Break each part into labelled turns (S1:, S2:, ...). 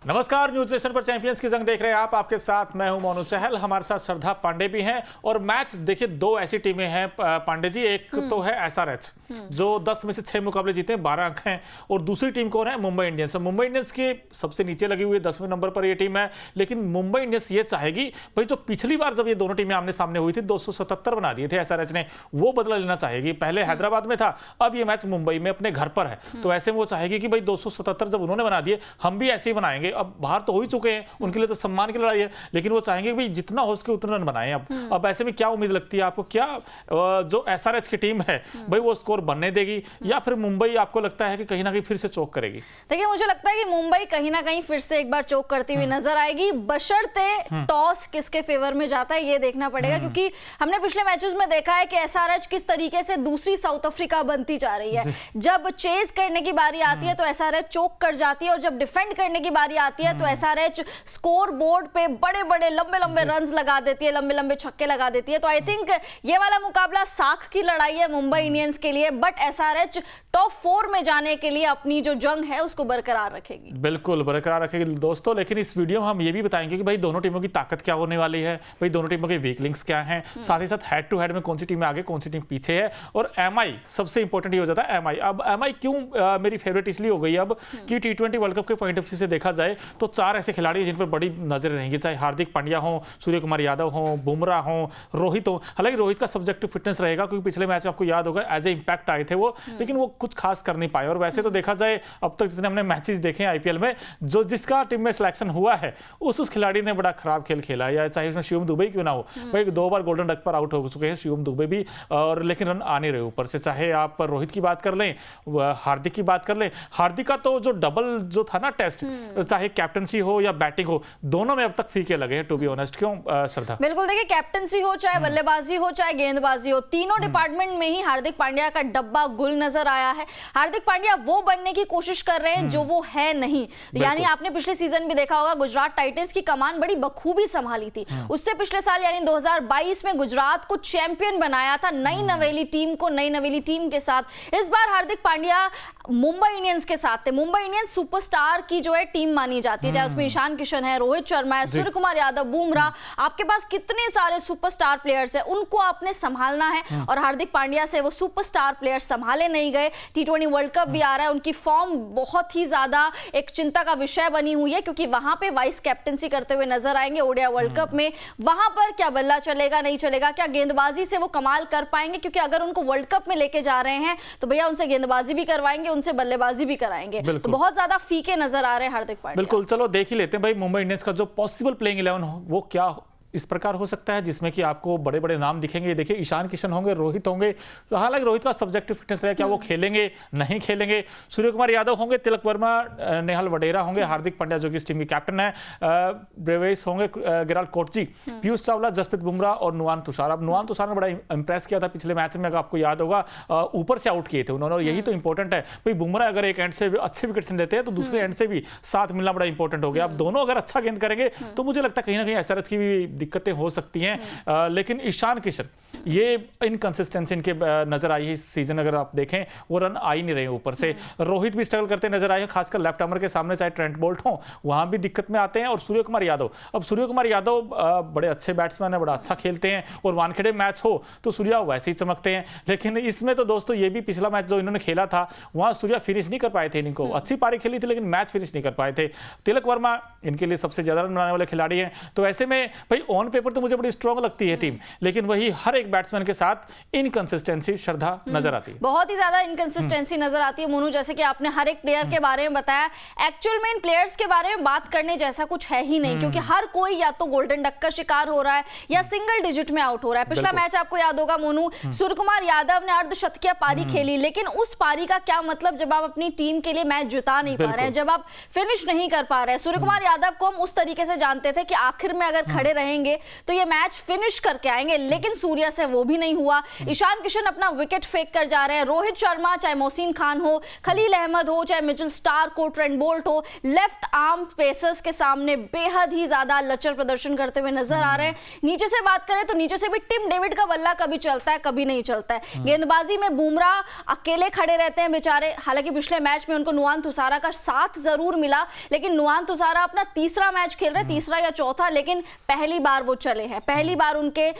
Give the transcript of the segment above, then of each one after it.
S1: नमस्कार, news nation पर champions की जंग देख रहे हैं आप। आपके साथ मैं हूं मोनू चहल, हमारे साथ श्रद्धा पांडे भी हैं। और मैच देखिए, दो ऐसी टीमें हैं पांडे जी। एक तो है एसआरएच जो 10 में से 6 मुकाबले जीते हैं, 12 अंक हैं। और दूसरी टीम कौन है? मुंबई इंडियंस। मुंबई इंडियंस के सबसे नीचे लगी हुई 10वें नंबर पर ये टीम है। लेकिन मुंबई इंडियंस ये चाहेगी भाई, जो पिछली बार जब ये दोनों टीमें आमने सामने हुई थी 277 बना दिए थे एसआरएच ने, वो बदला लेना चाहेगी। पहले हैदराबाद में था, अब ये मैच मुंबई में अपने घर पर है, तो ऐसे में वो चाहेगी कि भाई 277 जब उन्होंने बना दिए, हम भी ऐसे ही बनाएंगे। अब बाहर तो हो ही चुके हैं, उनके लिए तो सम्मान की लड़ाई है, लेकिन वो चाहेंगे भाई जितना हो सके उतना रन बनाएं। अब ऐसे में क्या उम्मीद लगती है आपको? क्या जो एसआरएच की टीम है भाई वो स्कोर बनने देगी, या फिर मुंबई आपको लगता है कि कहीं ना कहीं फिर से चोक करेगी?
S2: देखिए, मुझे लगता है कि मुंबई कहीं ना कहीं फिर से एक बार चोक करती हुई नजर आएगी, बशर्ते टॉस किसके फेवर में जाता है ये देखना पड़ेगा। क्योंकि हमने पिछले मैचेस में देखा है कि एसआरएच किस तरीके से दूसरी साउथ अफ्रीका बनती जा रही है। जब चेज करने की बारी आती है तो एसआरएच चोक कर जाती है, और जब डिफेंड करने की बारी आती है तो एसआरएच स्कोर बोर्ड पे बड़े बड़े लंबे लंबे रन्स लगा देती है, लंबे लंबे छक्के लगा देती है। तो आई थिंक ये वाला मुकाबला साख की लड़ाई है मुंबई इंडियंस के लिए, बट एसआरएच टॉप 4 में जाने के लिए अपनी जो जंग है उसको बरकरार रखेगी।
S1: बिल्कुल बरकरार रखेगी दोस्तों। लेकिन इस वीडियो में हम ये भी बताएंगे कि भाई दोनों टीमों की ताकत क्या होने वाली है, भाई दोनों टीमों के वीक लिंक्स क्या हैं, साथ ही साथ हेड टू हेड में कौन सी टीम आगे कौन सी टीम पीछे है। और एमआई सबसे इंपॉर्टेंट ये हो जाता है। एमआई अब एमआई क्यों मेरी फेवरेट इसलिए हो गई अब कि T20 वर्ल्ड कप के पॉइंट ऑफ व्यू से देखा जाए तो 4 ऐसे खिलाड़ी जिन पर बड़ी नजर रहेंगी, चाहे हार्दिक पांड्या हो, सूर्य कुमार यादव हो, बुमराह हो, रोहित हो। हालांकि रोहित का सब्जेक्टिव फिटनेस रहेगा क्योंकि पिछले मैच में आपको याद होगा एज ए इंपैक्ट आए थे वो, लेकिन वो कुछ खास कर नहीं पाए। और वैसे तो देखा जाए अब तक जितने हमने मैचेस देखे हैं आईपीएल में, जो जिसका टीम में सिलेक्शन हुआ है उस खिलाड़ी ने बड़ा खराब खेल खेला है, या चाहे उसमें शिवम दुबे क्यों ना हो। भाई 2 बार गोल्डन डक पर आउट हो चुके हैं शिवम दुबे भी, और लेकिन रन आ नहीं रहे ऊपर से। चाहे आप रोहित की बात कर लें, हार्दिक की बात कर लें, हार्दिक का तो जो डबल जो था ना टेस्ट, चाहे कैप्टनसी हो या बैटिंग हो, दोनों में अब तक फीके लगे हैं टू बी ऑनेस्ट। क्यों श्रद्धा?
S2: बिल्कुल, देखिए कैप्टनसी हो, चाहे बल्लेबाजी हो, चाहे गेंदबाजी हो, तीनों डिपार्टमेंट में ही हार्दिक पांड्या का डब्बा गुल नजर आया है। हार्दिक पांड्या वो बनने की कोशिश कर रहे हैं जो वो है नहीं। यानी आपने पिछले सीजन भी देखा होगा, गुजरात टाइटंस की कमान बड़ी बखूबी संभाली थी। उससे पिछले साल यानी 2022 में गुजरात को चैंपियन बनाया था, नई नवेली टीम को, नई नवेली टीम के साथ। इस बार हार्दिक पांड्या मुंबई इंडियंस के साथ थे। मुंबई इंडियंस सुपरस्टार की जो है टीम मानी जाती है, चाहे उसमें ईशान किशन है, रोहित शर्मा है, सूर्य कुमार यादव, बुमराह। आपके पास कितने सारे सुपरस्टार प्लेयर्स हैं, उनको आपने संभालना है। और हार्दिक पांड्या से वो सुपरस्टार प्लेयर संभाले नहीं गए। T20 वर्ल्ड कप भी आ रहा है, उनकी फॉर्म बहुत ही ज्यादा एक चिंता का विषय बनी हुई है, क्योंकि वहां पे वाइस कैप्टनसी करते हुए नजर आएंगे ओडीआई वर्ल्ड कप में। वहां पर क्या बल्ला चलेगा, नहीं चलेगा, क्या गेंदबाजी से वो कमाल कर पाएंगे? क्योंकि अगर उनको वर्ल्ड कप में लेके जा रहे हैं तो भैया उनसे गेंदबाजी भी करवाएंगे, उनसे बल्लेबाजी भी कराएंगे। तो बहुत ज्यादा फीके नजर आ रहे हैं हार्दिक पांड्या।
S1: बिल्कुल, चलो देख ही लेते हैं भाई मुंबई इंडियंस का जो पॉसिबल प्लेइंग 11 वो क्या इस प्रकार हो सकता है, जिसमें कि आपको बड़े बड़े नाम दिखेंगे। देखिए ईशान किशन होंगे, रोहित होंगे, तो हालांकि रोहित का सब्जेक्टिव फिटनेस रहेगा, क्या वो खेलेंगे नहीं खेलेंगे। सूर्य कुमार यादव होंगे, तिलक वर्मा, नेहाल वडेरा होंगे, हार्दिक पांड्या जो कि इस टीम के कैप्टन है, ब्रेवेस होंगे, गिराल कोटची, पीयूष चावला, जसप्रीत बुमराह और नुआन तुषार। अब नुआन तुषार ने बड़ा इंप्रेस किया था पिछले मैच में, अगर आपको याद होगा ऊपर से आउट किए थे उन्होंने, और यही तो इंपॉर्टेंट है भाई। बुमराह अगर एक एंड से अच्छे विकेट लेते हैं तो दूसरे एंड से भी साथ मिलना बड़ा इंपॉर्टेंट हो गया। अब दोनों अगर अच्छा गेंद करेंगे तो मुझे लगता है कहीं ना कहीं एसआरएच की भी दिक्कतें हो सकती हैं। लेकिन ईशान किशन ये इनकंसिस्टेंसी इनके नजर आई है इस सीजन। अगर आप देखें वो रन आ ही नहीं रहे ऊपर से। रोहित भी स्ट्रगल करते नजर आए हैं, खासकर लेफ्ट आर्मर के सामने, चाहे ट्रेंट बोल्ट हो, वहां भी दिक्कत में आते हैं। और सूर्य कुमार यादव, अब सूर्य कुमार यादव बड़े अच्छे बैट्समैन है, बड़ा अच्छा खेलते हैं, और वानखेड़े मैच हो तो सूर्या वैसे ही चमकते हैं। लेकिन इसमें तो दोस्तों ये भी पिछला मैच जो इन्होंने खेला था वहां सूर्या फिनिश नहीं कर पाए थे, इनको अच्छी पारी खेली थी लेकिन मैच फिनिश नहीं कर पाए थे। तिलक वर्मा इनके लिए सबसे ज्यादा रन बनाने वाले खिलाड़ी हैं। तो ऐसे में भाई ऑन पेपर तो मुझे बड़ी स्ट्रॉन्ग लगती है टीम, लेकिन वही हर एक बैट्समैन के साथ इनकंसिस्टेंसी श्रद्धा नजर आती है,
S2: बहुत ही ज्यादा इनकंसिस्टेंसी नजर आती है। मोनू, जैसे कि आपने हर एक प्लेयर के बारे में बताया, एक्चुअल में इन प्लेयर्स के बारे में बात करने जैसा कुछ है ही नहीं, क्योंकि हर कोई या तो गोल्डन डक का शिकार हो रहा है या सिंगल डिजिट में आउट हो रहा है। पिछला मैच आपको याद होगा मोनू, सूर्य कुमार यादव ने अर्धशतकीय पारी खेली, लेकिन उस पारी का क्या मतलब जब आप अपनी टीम के लिए मैच जिता नहीं पा रहे हैं, जब आप फिनिश नहीं कर पा रहे हैं। सूर्य कुमार यादव को हम उस तरीके से जानते थे कि आखिर में अगर खड़े रहेंगे रहेंगे तो ये मैच फिनिश करके आएंगे, लेकिन सूर्या से वो भी नहीं हुआ। ईशान किशन अपना विकेट फेंक कर जा रहे हैं। रोहित शर्मा, चाहे मोहसिन खान हो, खलील अहमद हो, चाहे मिचेल स्टार्क हो, ट्रेंट बोल्ट हो, लेफ्ट आर्म पेसर्स के सामने बेहद ही ज्यादा लचर प्रदर्शन करते हुए नजर आ रहे हैं। नीचे से बात करें तो नीचे से भी टिम डेविड का बल्ला कभी चलता है कभी नहीं चलता है। गेंदबाजी में बुमराह अकेले खड़े रहते हैं बेचारे। हालांकि पिछले मैच में उनको नुआन तुसारा का साथ जरूर मिला, लेकिन नुआन तुसारा अपना तीसरा मैच खेल रहे, तीसरा या चौथा, लेकिन पहली बार वो चले हैं, पहली बार उनके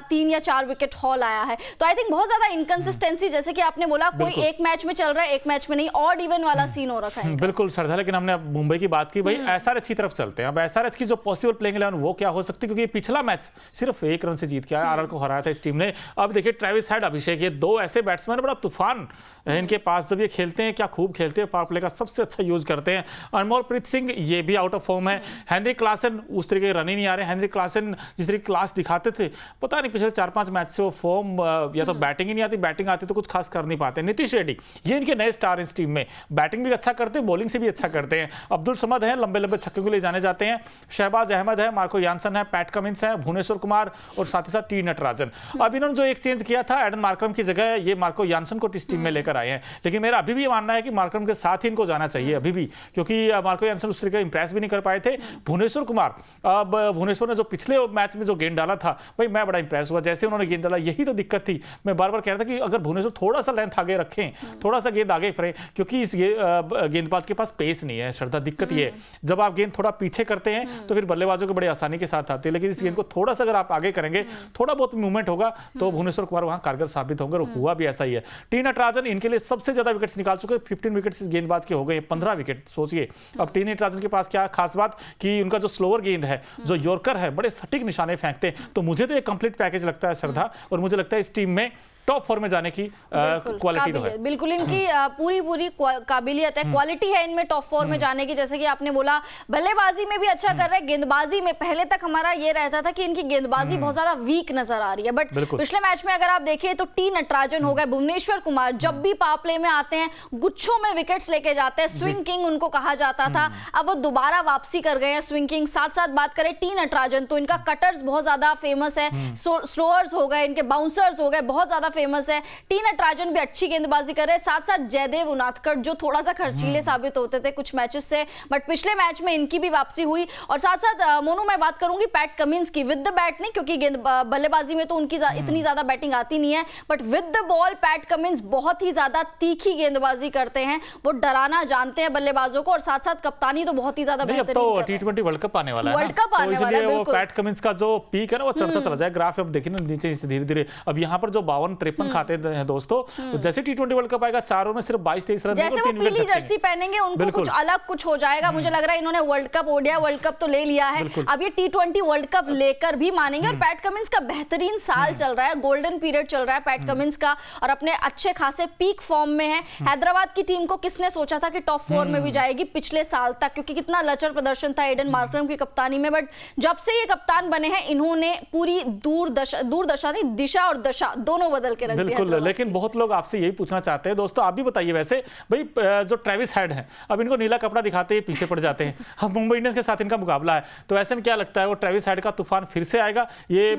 S2: 3 या 4 विकेट हॉल आया है। तो आई थिंक बहुत ज्यादा इनकंसिस्टेंसी, जैसे कि आपने बोला, कोई एक मैच में चल रहा है एक मैच में नहीं, ऑड इवन वाला सीन हो रखा है।
S1: बिल्कुल श्रद्धा, लेकिन हमने अब मुंबई की बात की, भाई एसआरएच की तरफ चलते हैं। अब एसआरएच की जो पॉसिबल प्लेइंग 11 वो क्या हो सकती है, क्योंकि पिछला मैच सिर्फ 1 रन से जीत के आया, आरआर को हराया था इस टीम ने। अब देखिए ट्रेविस हेड, अभिषेक, ये 2 ऐसे बैट्समैन, बड़ा तूफान है इनके पास। जब ये खेलते हैं क्या खूब खेलते हैं, पावर प्ले का सबसे अच्छा यूज करते हैं। अनमोलप्रीत सिंह ये भी आउट ऑफ फॉर्म है। हेनरी क्लासन उस तरीके के रन ही नहीं आ रहे। हेनरी क्लासन जिस तरीके क्लास दिखाते थे, पता नहीं पिछले 4-5 मैच से वो फॉर्म, या तो बैटिंग ही नहीं आती, बैटिंग आती तो कुछ खास कर नहीं पाते। नीतीश रेड्डी, ये इनके नए स्टार इस टीम में, बैटिंग भी अच्छा करते हैं, बॉलिंग से भी अच्छा करते हैं। अब्दुल समद है, लंबे लंबे छक्के के लिए जाने जाते हैं। शहबाज अहमद है, मार्को यानसन है, पैट कमिंस है, भुवनेश्वर कुमार और साथ ही साथ टी नटराजन। अब इन्होंने जो एक चेंज किया था, एडन मार्करम की जगह ये मार्को यानसन को इस टीम में लेकर आए हैं। लेकिन मेरा अभी भी मानना है कि मार्करम के साथ ही इनको जाना चाहिए अभी भी, क्योंकि मार्को यानसन उस तरीके इंप्रेस भी नहीं कर पाए थे। भुवनेश्वर कुमार, अब भुवनेश्वर ने जो पिछले मैच में जो गेंद डाला था, भाई मैं बड़ा इंप्रेस हुआ जैसे उन्होंने गेंद डाला। यही तो दिक्कत थी, मैं बार बार कह रहा था कि अगर भुवनेश्वर थोड़ा सा लेंथ आगे रखें, थोड़ा सा गेंद आगे फरे, क्योंकि इस गेंदबाज के पास पेस नहीं है। श्रद्धा, दिक्कत ये है, जब आप गेंद थोड़ा पीछे करते हैं तो फिर बल्लेबाजों को बड़ी आसानी के साथ आते हैं, लेकिन इस गेंद को थोड़ा सा अगर आप आगे करेंगे, थोड़ा बहुत मूवमेंट होगा, तो भुवनेश्वर कुमार वहां कारगर साबित होंगे, और हुआ भी ऐसा ही है। टी नटराजन इनके लिए सबसे ज्यादा विकेट्स निकाल चुके, 15 विकेट्स इस गेंदबाज के हो गए, 15 विकेट सोचिए। अब टी नटराजन के पास क्या खास बात कि उनका जो स्लोअर गेंद है, जो यॉर्कर है, बड़े सटीक निशाने फेंकते हैं। तो मुझे तो एक कंप्लीट पैकेज लगता है श्रद्धा, और मुझे लगता है इस टीम में टॉप 4 में जाने की क्वालिटी तो है।
S2: बिल्कुल इनकी पूरी काबिलियत है, क्वालिटी है इनमें टॉप 4 में जाने की। जैसे कि आपने बोला, बल्लेबाजी में भी अच्छा कर रहे हैं, गेंदबाजी में पहले तक हमारा ये रहता था कि इनकी गेंदबाजी बहुत ज्यादा वीक नजर आ रही है, बट पिछले मैच में अगर आप देखें तो टी नटराजन हो गए, भुवनेश्वर कुमार जब भी पावर प्ले में आते हैं गुच्छों में विकेट्स लेके जाते हैं। स्विंग किंग उनको कहा जाता था, अब वो दोबारा वापसी कर गए हैं स्विंग किंग। साथ साथ बात करें टी नटराजन, तो इनका कटर्स बहुत ज्यादा फेमस है, स्लोअर्स हो गए, इनके बाउंसर्स हो गए, बहुत ज्यादा फेमस है। टी नटराजन भी अच्छी गेंदबाजी कर रहे हैं। साथ साथ जयदेव उनादकर जो थोड़ा सा खर्चीले साबित होते थे कुछ मैचेस से, बट पिछले मैच में इनकी भी वापसी हुई। और साथ साथ मोनू, मैं बात करूंगी पैट कमिंस की, विद द बैट नहीं, क्योंकि बल्लेबाजी में तो उनकी इतनी ज्यादा बैटिंग आती नहीं है, but with the ball PAT Cummins बहुत ही ज्यादा तीखी गेंदबाजी करते हैं, वो डराना जानते हैं बल्लेबाजों को, और साथ साथ कप्तानी तो बहुत ही ज्यादा बेहतरीन
S1: कर रहे हैं। तो T20 वर्ल्ड कप आने वाला है,
S2: वर्ल्ड कप आने वाला है,
S1: वो पैट कमिंस का जो पीक है ना, वो चढ़ता चला जाए। ग्राफ अब देखिए ना नीचे से धीरे-धीरे, अब यहाँ पर जो 52-53 खाते हैं दोस्तों, जैसे T20 वर्ल्ड कप आएगा, चारों में सिर्फ 22-23 रन,
S2: जैसे वो पीली जर्सी पहनेंगे उनको कुछ अलग कुछ हो जाएगा। मुझे लग रहा है इन्होंने world cup, ODI world cup तो ले लिया है, अब ये T20 वर्ल्ड कप लेकर भी मानेंगे। और पैट कमिंस का बेहतरीन साल चल रहा है, गोल्डन पीरियड चल रहा है पैट कमिंस का, और अपने अच्छे खासे पीक फॉर्म में है। हैदराबाद की टीम को किसने सोचा था कि टॉप 4 में भी जाएगी पिछले साल तक, क्योंकि कितना लचर प्रदर्शन था एडन मार्करम की कप्तानी में, बट जब से ये कप्तान बने हैं इन्होंने पूरी दूरदशा नहीं, दिशा और दशा दोनों बदल के रख दिया।
S1: बिल्कुल, लेकिन बहुत लोग आपसे यही पूछना चाहते हैं दोस्तों, आप भी बताइए वैसे भाई, जो ट्रेविस हेड है, अब इनको नीला कपड़ा दिखाते ही पीछे पड़ जाते हैं। अब मुंबई इंडियंस के साथ इनका मुकाबला है, तो ऐसे में क्या लगता है वो ट्रेविस हेड का तूफान फिर से आएगा? ये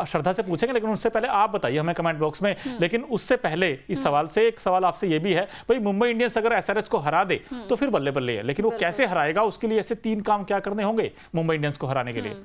S1: श्रद्धा से पूछेंगे, लेकिन उससे पहले आप बताइए हमें कमेंट बॉक्स में। लेकिन उससे पहले इस सवाल से एक सवाल आपसे ये भी है, भाई मुंबई इंडियंस अगर एसआरएच को हरा दे तो फिर बल्ले बल्ले है, लेकिन वो कैसे हराएगा? उसके लिए ऐसे 3 काम क्या करने होंगे मुंबई इंडियंस को हराने के लिए?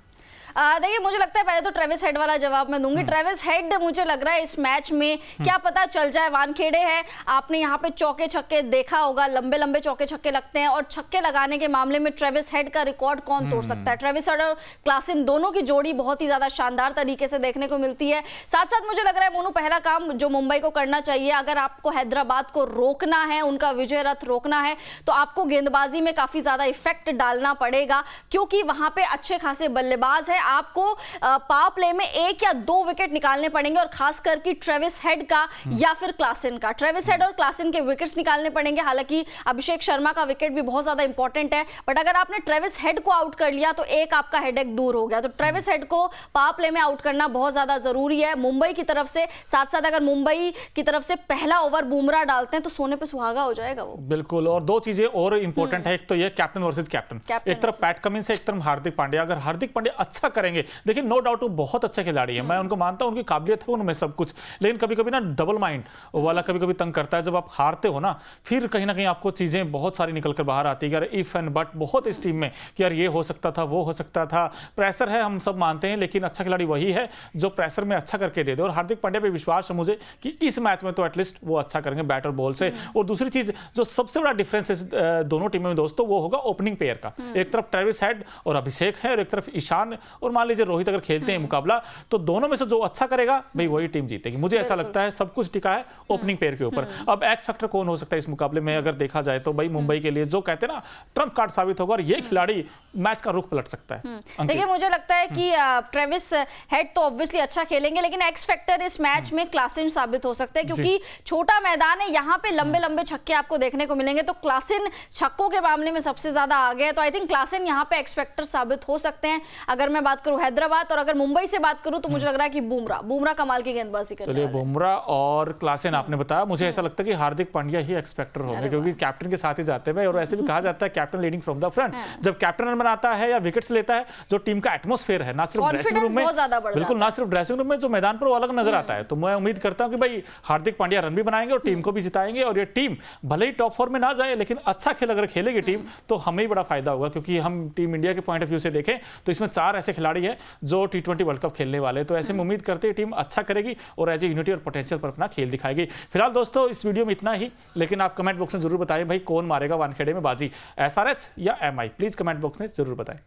S2: देखिए, मुझे लगता है पहले तो ट्रेविस हेड वाला जवाब मैं दूंगी। ट्रेविस हेड, मुझे लग रहा है इस मैच में क्या पता चल जाए, वानखेड़े है, आपने यहाँ पे चौके छक्के देखा होगा, लंबे लंबे चौके छक्के लगते हैं, और छक्के लगाने के मामले में ट्रेविस हेड का रिकॉर्ड कौन तोड़ सकता है? ट्रेविस हेड और क्लासन दोनों की जोड़ी बहुत ही ज्यादा शानदार तरीके से देखने को मिलती है। साथ साथ मुझे लग रहा है मोनू, पहला काम जो मुंबई को करना चाहिए, अगर आपको हैदराबाद को रोकना है, उनका विजय रथ रोकना है, तो आपको गेंदबाजी में काफी ज्यादा इफेक्ट डालना पड़ेगा, क्योंकि वहां पे अच्छे खासे बल्लेबाज है। आपको पावर प्ले में 1 या 2 विकेट निकालने पड़ेंगे, और खासकर कि ट्रेविस हेड का या फिर क्लासन का, ट्रेविस हेड और क्लासन के विकेट्स निकालने पड़ेंगे। हालांकि अभिषेक शर्मा का विकेट भी बहुत ज्यादा इंपॉर्टेंट है, बट अगर आपने ट्रेविस हेड को आउट कर लिया तो एक आपका हेडेक दूर हो गया। तो ट्रेविस हेड को पावर प्ले में आउट करना बहुत ज्यादा जरूरी है मुंबई की तरफ से। साथ साथ अगर मुंबई की तरफ से पहला ओवर बुमराह डालते हैं तो सोने पे सुहागा हो जाएगा वो।
S1: बिल्कुल, और 2 चीजें और इंपॉर्टेंट है, एक तो ये कैप्टन वर्सेस कैप्टन, एक तरफ पैट कमिंस है, एक तरफ हार्दिक पांड्या। अगर हार्दिक पांड्या अच्छा करेंगे। देखिए नो डाउट वो बहुत अच्छे खिलाड़ी है, मैं उनको मानता हूँ, उनकी काबिलियत है उनमें सब कुछ, लेकिन कभी कभी ना डबल माइंड वाला कभी कभी तंग करता है। जब आप हारते हो ना, फिर कहीं ना कहीं आपको चीजें बहुत सारी निकल कर बाहर आती है, यार इफ एंड बट बहुत इस टीम में कि यार ये हो सकता था, वो हो सकता था। प्रेशर है, हम सब मानते हैं, लेकिन अच्छा खिलाड़ी वही है जो प्रेशर में अच्छा करके दे दे। और हार्दिक पांड्या पे विश्वास है मुझे कि इस मैच में तो एटलीस्ट वो अच्छा करेंगे बैट और बॉल से। और दूसरी चीज जो सबसे बड़ा डिफरेंस है दोनों टीमों में दोस्तों, वो होगा ओपनिंग पेयर का। एक तरफ ट्रेविस हेड और अभिषेक है, और एक तरफ ईशान और मान लीजिए रोहित अगर खेलते हैं मुकाबला, तो दोनों में से जो अच्छा करेगा भाई वही टीम जीतेगी। मुझे ऐसा लगता है सब कुछ टिका है ओपनिंग पेयर के ऊपर। अब एक्स फैक्टर कौन हो सकता है इस मुकाबले में, अगर देखा जाए तो भाई मुंबई के लिए जो कहते हैं ना ट्रम्प कार्ड साबित होगा, और ये खिलाड़ी मैच का रुख पलट सकता है।
S2: देखिए मुझे लगता है कि ट्रेविस हेड तो ऑब्वियसली अच्छा खेलेंगे, लेकिन एक्स फैक्टर इस मैच में क्लासेन साबित हो सकते हैं, क्योंकि छोटा मैदान है, यहाँ पे लंबे लंबे छक्के आपको देखने को मिलेंगे। तो क्लासेन छक्कों के मामले में सबसे ज्यादा आगे है, तो आई थिंक क्लासेन यहाँ पे एक्स फैक्टर साबित हो सकते हैं। अगर मैं बात करूं हैदराबाद और अगर मुंबई से बात करूं, तो मुझे लग रहा है कि बुमराह कमाल की गेंदबाजी करने वाले हैं।
S1: बुमराह और क्लासेन आपने बताया, मुझे ऐसा लगता है कि हार्दिक पांड्या ही एक्स फैक्टर होंगे, क्योंकि कैप्टन के साथ ही जाते हैं। और ऐसे भी कहा जाता है captain leading from the front. जब कैप्टन रन बनाता है या विकेट्स लेता है, जो टीम का एटमॉस्फेयर है, ना सिर्फ ड्रेसिंग रूम में, बिल्कुल ना सिर्फ ड्रेसिंग रूम में, जो मैदान पर वो अलग नजर आता है। तो मैं उम्मीद करता हूं कि भाई हार्दिक पांड्या रन भी बनाएंगे और टीम को भी जिताएंगे। और ये टीम भले ही टॉप 4 में ना जाए, लेकिन अच्छा खेल अगर खेलेगी टीम, तो हमें ही बड़ा फायदा होगा। क्योंकि हम टीम इंडिया के पॉइंट ऑफ व्यू से देखें तो इसमें 4 ऐसे खिलाड़ी हैं जो T20 वर्ल्ड कप खेलने वाले हैं। तो ऐसे में उम्मीद करते हैं टीम अच्छा करेगी और एज ए यूनिटी और पोटेंशियल पर अपना खेल दिखाएगी। फिलहाल दोस्तों इस वीडियो में इतना ही, लेकिन आप कमेंट बॉक्स में जरूर बताएं भाई कौन मारेगा वानखेड़े में बाजी, SRH या MI, प्लीज कमेंट बॉक्स में जरूर बताएं।